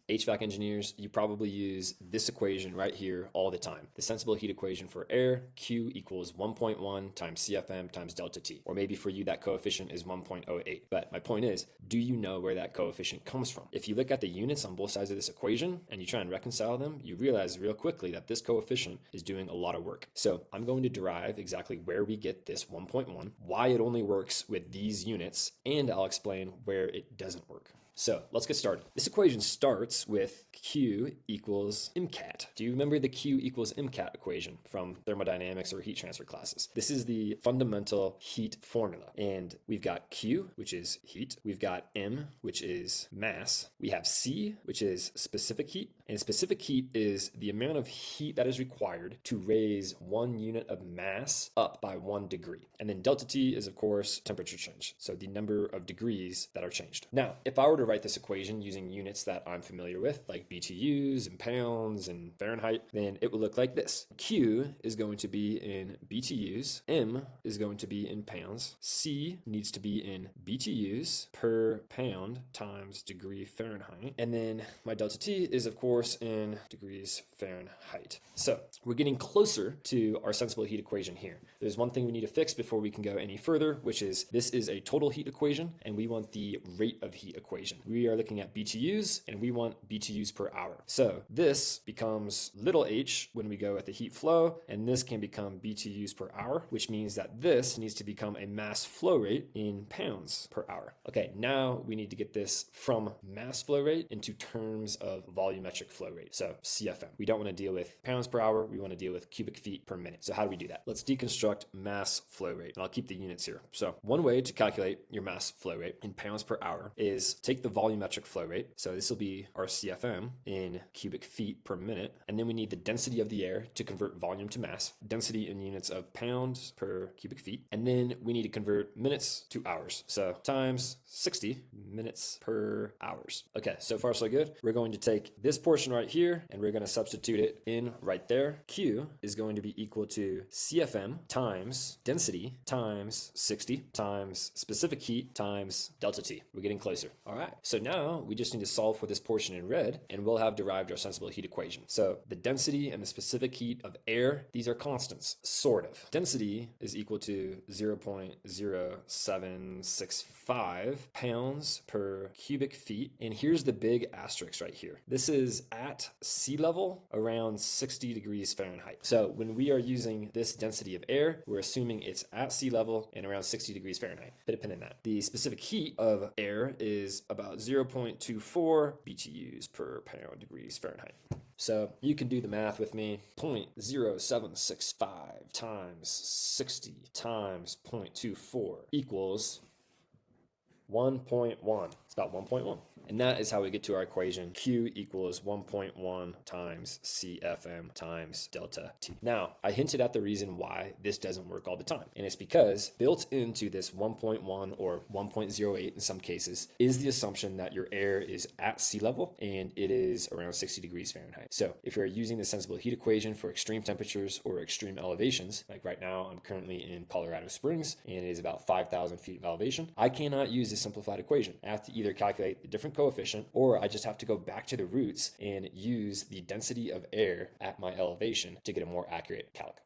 HVAC engineers, you probably use this equation right here all the time. The sensible heat equation for air, Q equals 1.1 times CFM times delta T. Or maybe for you that coefficient is 1.08. But my point is, do you know where that coefficient comes from? If you look at the units on both sides of this equation and you try and reconcile them, you realize real quickly that this coefficient is doing a lot of work. So I'm going to derive exactly where we get this 1.1, why it only works with these units, and I'll explain where it doesn't work. So let's get started. This equation starts with Q equals MCAT. Do you remember the Q equals MCAT equation from thermodynamics or heat transfer classes? This is the fundamental heat formula. And we've got Q, which is heat. We've got M, which is mass. We have C, which is specific heat. And specific heat is the amount of heat that is required to raise 1 unit of mass up by 1 degree. And then delta T is, of course, temperature change. So the number of degrees that are changed. Now, if I were to write this equation using units that I'm familiar with, like BTUs and pounds and Fahrenheit, then it would look like this. Q is going to be in BTUs, M is going to be in pounds, C needs to be in BTUs per pound times degree Fahrenheit, and then my delta T is of course in degrees Fahrenheit. So we're getting closer to our sensible heat equation here. There's one thing we need to fix before we can go any further, which is this is a total heat equation and we want the rate of heat equation. We are looking at BTUs and we want BTUs per hour. So this becomes little h when we go at the heat flow, and this can become BTUs per hour, which means that this needs to become a mass flow rate in pounds per hour. Okay, now we need to get this from mass flow rate into terms of volumetric flow rate. So CFM. We don't want to deal with pounds per hour, we want to deal with cubic feet per minute. So how do we do that? Let's deconstruct mass flow rate, and I'll keep the units here. So one way to calculate your mass flow rate in pounds per hour is take the volumetric flow rate. So this will be our CFM in cubic feet per minute. And then we need the density of the air to convert volume to mass, density in units of pounds per cubic feet. And then we need to convert minutes to hours. So times 60 minutes per hours. Okay, so far so good. We're going to take this portion right here and we're going to substitute it in right there. Q is going to be equal to CFM times density times 60 times specific heat times delta T. We're getting closer. All right, so now we just need to solve for this portion in red and we'll have derived our sensible heat equation. So the density and the specific heat of air, these are constants, sort of. Density is equal to 0.0765 pounds per cubic feet. And here's the big asterisk right here. This is at sea level around 60 degrees Fahrenheit. So when we are using this density of air, we're assuming it's at sea level and around 60 degrees Fahrenheit. Put a pin in that. The specific heat of air is about 0.24 BTUs per pound degrees Fahrenheit. So you can do the math with me. 0.0765 times 60 times 0.24 equals 1.1. It's about 1.1. And that is how we get to our equation. Q equals 1.1 times CFM times delta T. Now, I hinted at the reason why this doesn't work all the time. And it's because built into this 1.1 or 1.08 in some cases is the assumption that your air is at sea level and it is around 60 degrees Fahrenheit. So if you're using the sensible heat equation for extreme temperatures or extreme elevations, like right now I'm currently in Colorado Springs and it is about 5,000 feet of elevation, I cannot use this simplified equation. I have to either calculate the different coefficient, or I just have to go back to the roots and use the density of air at my elevation to get a more accurate calc.